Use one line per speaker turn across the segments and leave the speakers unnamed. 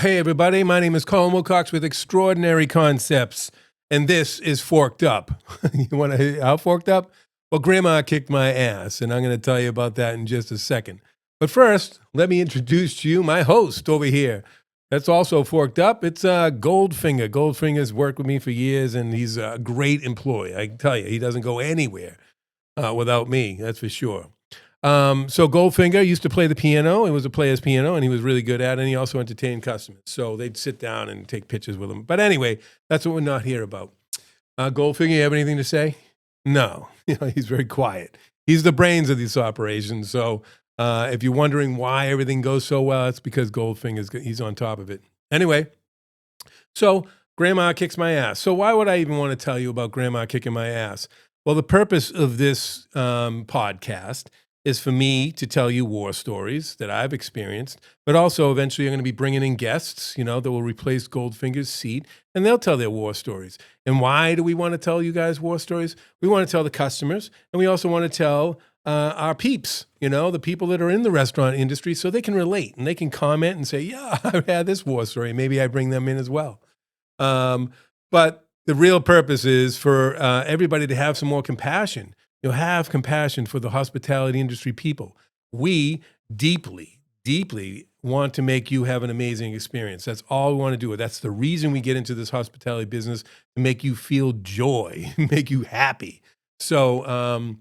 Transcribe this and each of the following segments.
Hey, everybody, my name is Colin Wilcox with Extraordinary Concepts, and this is Forked Up. You want to hear how forked up? Well, Grandma kicked my ass, and I'm going to tell you about that in just a second. But first, let me introduce to you my host over here. That's also forked up. It's Goldfinger. Goldfinger's worked with me for years, and he's a great employee. I can tell you, he doesn't go anywhere without me, that's for sure. So Goldfinger used to play the piano. It was a player's piano, and he was really good at it, and he also entertained customers. So they'd sit down and take pictures with him. But anyway, that's what we're not here about. Goldfinger, you have anything to say? No. He's very quiet. He's the brains of this operation. So if you're wondering why everything goes so well, it's because he's on top of it. Anyway, so Grandma kicks my ass. So why would I even want to tell you about Grandma kicking my ass? Well, the purpose of this podcast is for me to tell you war stories that I've experienced, but also eventually I'm going to be bringing in guests, that will replace Goldfinger's seat, and they'll tell their war stories. And why do we want to tell you guys war stories? We want to tell the customers, and we also want to tell our peeps, the people that are in the restaurant industry, so they can relate and they can comment and say, yeah, I've had this war story. Maybe I bring them in as well. But the real purpose is for everybody to have some more compassion. Have compassion for the hospitality industry people. We deeply, deeply want to make you have an amazing experience. That's all we want to do. That's the reason we get into this hospitality business, to make you feel joy, make you happy. So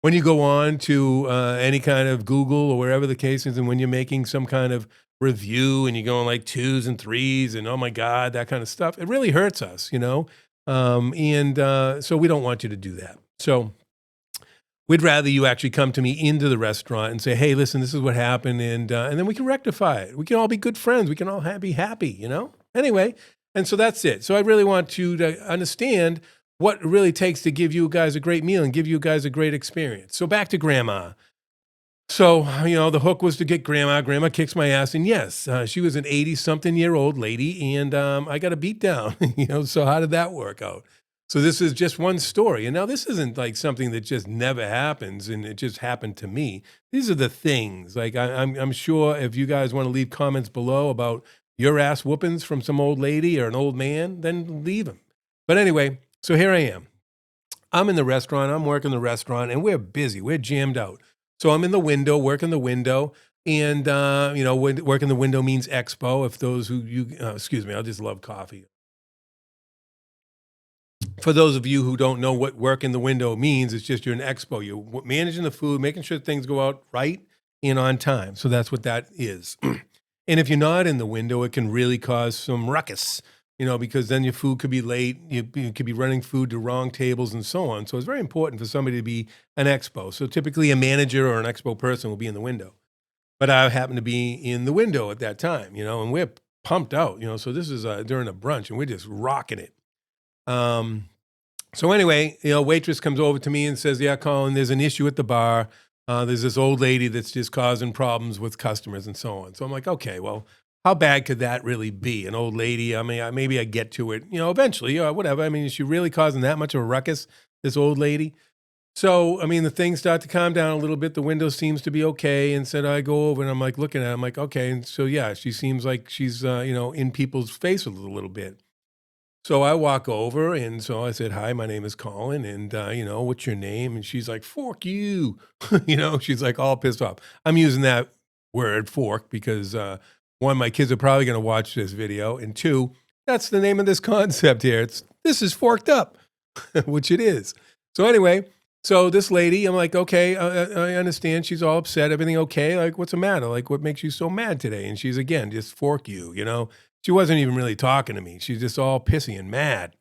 when you go on to any kind of Google or wherever the case is, and when you're making some kind of review and you're going like 2s and 3s and oh my God, that kind of stuff, it really hurts us, so we don't want you to do that. So we'd rather you actually come to me into the restaurant and say, hey, listen, this is what happened, and then we can rectify it. We can all be good friends. We can all be happy, Anyway, and so that's it. So I really want you to understand what it really takes to give you guys a great meal and give you guys a great experience. So back to Grandma. So, the hook was to get Grandma. Grandma kicks my ass, and yes, she was an 80-something-year-old lady, and I got a beat down, so how did that work out? So this is just one story. And now this isn't like something that just never happens and it just happened to me. These are the things. Like I'm sure if you guys want to leave comments below about your ass whoopings from some old lady or an old man, then leave them. But anyway, so here I am. I'm in the restaurant. I'm working the restaurant, and we're busy. We're jammed out. So I'm in the window, working the window. And, working the window means expo. If those excuse me, I just love coffee. For those of you who don't know what work in the window means, it's just you're an expo. You're managing the food, making sure things go out right and on time. So that's what that is. And if you're not in the window, it can really cause some ruckus, because then your food could be late. You could be running food to wrong tables and so on. So it's very important for somebody to be an expo. So typically a manager or an expo person will be in the window. But I happen to be in the window at that time, and we're pumped out, so this is during a brunch and we're just rocking it. So anyway, waitress comes over to me and says, yeah, Colin, there's an issue at the bar. There's this old lady that's just causing problems with customers and so on. So I'm like, okay, well, how bad could that really be? An old lady? I mean, maybe I get to it, eventually, whatever. I mean, is she really causing that much of a ruckus, this old lady? So, the things start to calm down a little bit. The window seems to be okay. And said, I go over and I'm like looking at it. I'm like, okay. And so, yeah, she seems like she's, in people's faces a little bit. So I walk over, and so I said, hi, my name is Colin, and, what's your name? And she's like, fork you, she's like all pissed off. I'm using that word, fork, because, one, my kids are probably going to watch this video, and two, that's the name of this concept here. This is forked up, which it is. So anyway, so this lady, I'm like, okay, I understand. She's all upset. Everything okay? Like, what's the matter? Like, what makes you so mad today? And she's, again, just fork you, She wasn't even really talking to me. She's just all pissy and mad.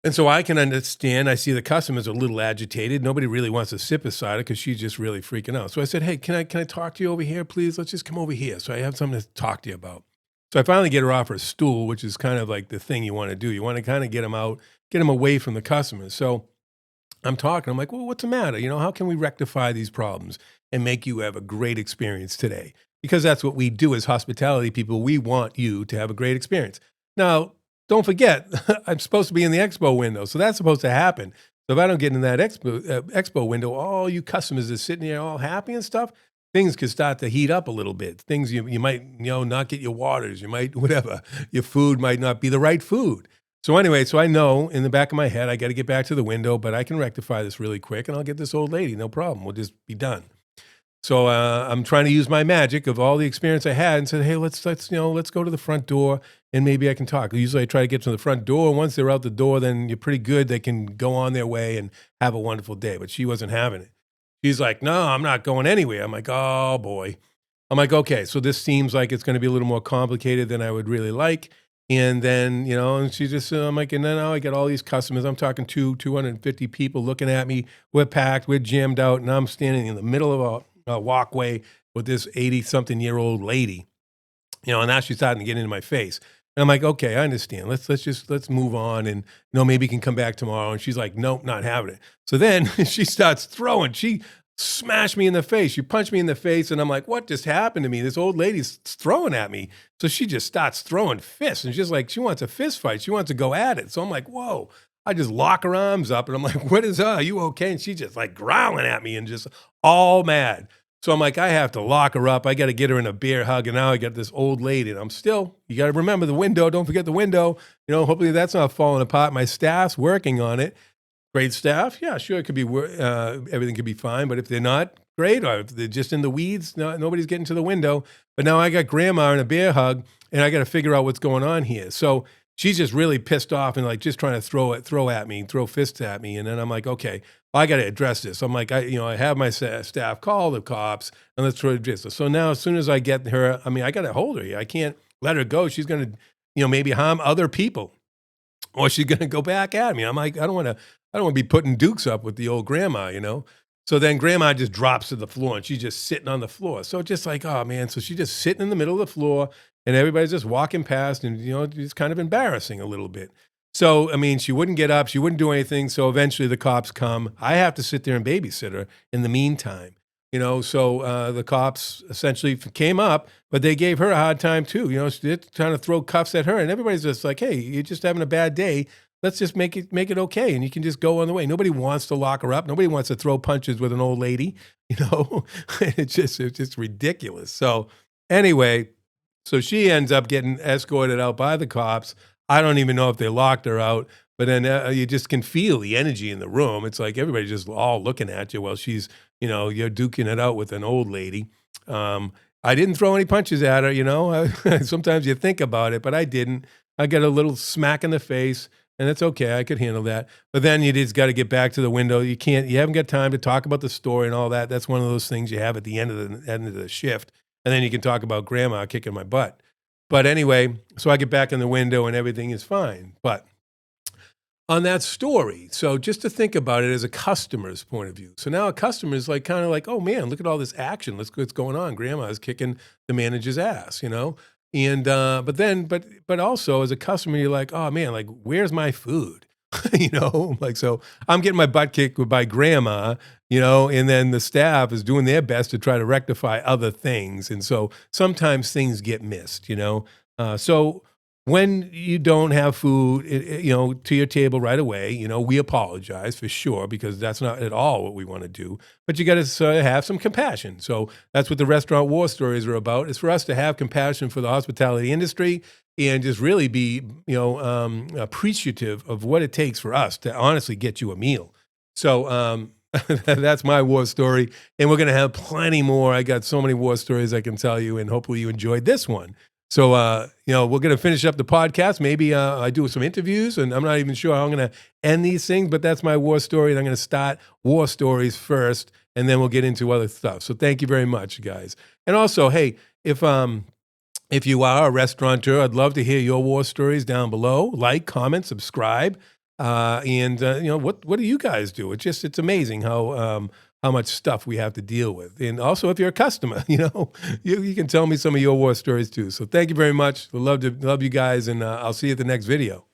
And so I can understand. I see the customers are a little agitated. Nobody really wants to sit beside her because she's just really freaking out. So I said, hey, can I talk to you over here, please? Let's just come over here. So I have something to talk to you about. So I finally get her off her stool, which is kind of like the thing you want to do. You want to kind of get them out, get them away from the customers. So I'm talking. I'm like, well, what's the matter? How can we rectify these problems and make you have a great experience today? Because that's what we do as hospitality people. We want you to have a great experience. Now, don't forget, I'm supposed to be in the expo window, so that's supposed to happen. So if I don't get in that expo window, all you customers are sitting there all happy and stuff, things could start to heat up a little bit. Things you might, not get your waters, you might whatever. Your food might not be the right food. So anyway, so I know in the back of my head I got to get back to the window, but I can rectify this really quick and I'll get this old lady, no problem. We'll just be done. So I'm trying to use my magic of all the experience I had and said, hey, let's go to the front door and maybe I can talk. Usually I try to get to the front door. Once they're out the door, then you're pretty good. They can go on their way and have a wonderful day. But she wasn't having it. She's like, no, I'm not going anywhere. I'm like, oh boy. I'm like, okay, so this seems like it's going to be a little more complicated than I would really like. And then, and she just, I'm like, and then now I get all these customers. I'm talking 250 people looking at me. We're packed, we're jammed out, and I'm standing in the middle of a walkway with this 80-something-year-old lady, and now she's starting to get into my face. And I'm like, okay, I understand. Let's move on, and maybe you can come back tomorrow. And she's like, nope, not having it. So then she starts throwing. She smashed me in the face. She punched me in the face, and I'm like, what just happened to me? This old lady's throwing at me. So she just starts throwing fists, and she's like, she wants a fist fight. She wants to go at it. So I'm like, whoa. I just lock her arms up, and I'm like, what is her? Are you okay? And she's just like growling at me and just all mad. So I'm like, I have to lock her up. I got to get her in a bear hug. And now I got this old lady. And you got to remember the window. Don't forget the window. Hopefully that's not falling apart. My staff's working on it. Great staff. Yeah, sure. It could be, everything could be fine. But if they're not, great. Or if they're just in the weeds, nobody's getting to the window. But now I got grandma in a bear hug and I got to figure out what's going on here. So she's just really pissed off and like just trying to throw at me, throw fists at me. And then I'm like, okay, I got to address this. I'm like, I have my staff call the cops and let's try to address this. So now as soon as I get her, I got to hold her. I can't let her go. She's going to, maybe harm other people or she's going to go back at me. I'm like, I don't want to be putting dukes up with the old grandma, So then grandma just drops to the floor and she's just sitting on the floor. So just like, oh man. So she's just sitting in the middle of the floor and everybody's just walking past and, it's kind of embarrassing a little bit. So, she wouldn't get up. She wouldn't do anything. So eventually the cops come. I have to sit there and babysit her in the meantime, So the cops essentially came up, but they gave her a hard time too. They're trying to throw cuffs at her and everybody's just like, hey, you're just having a bad day. Let's just make it okay. And you can just go on the way. Nobody wants to lock her up. Nobody wants to throw punches with an old lady, It's just ridiculous. So anyway, so she ends up getting escorted out by the cops. I don't even know if they locked her out, but then you just can feel the energy in the room. It's like everybody just all looking at you while she's, you're duking it out with an old lady. I didn't throw any punches at her, Sometimes you think about it, but I didn't. I got a little smack in the face, and it's okay. I could handle that. But then you just got to get back to the window. You haven't got time to talk about the story and all that. That's one of those things you have at the end of the shift. And then you can talk about grandma kicking my butt. But anyway, so I get back in the window and everything is fine. But on that story, so just to think about it as a customer's point of view. So now a customer is like kind of like, oh man, look at all this action. What's going on? Grandma is kicking the manager's ass, And but also as a customer, you're like, oh man, like where's my food? Like, so I'm getting my butt kicked by grandma, and then the staff is doing their best to try to rectify other things. And so sometimes things get missed, So when you don't have food, to your table right away, we apologize for sure, because that's not at all what we want to do. But you got to have some compassion. So that's what the restaurant war stories are about. It's for us to have compassion for the hospitality industry and just really be, appreciative of what it takes for us to honestly get you a meal. So that's my war story. And we're going to have plenty more. I got so many war stories I can tell you, and hopefully you enjoyed this one. So, we're going to finish up the podcast. Maybe I do some interviews, and I'm not even sure how I'm going to end these things, but that's my war story, and I'm going to start war stories first, and then we'll get into other stuff. So thank you very much, guys. And also, hey, if you are a restaurateur, I'd love to hear your war stories down below. Like, comment, subscribe, and what do you guys do? It's amazing how much stuff we have to deal with. And also, if you're a customer, you can tell me some of your war stories too. So thank you very much. Love you guys, and I'll see you at the next video.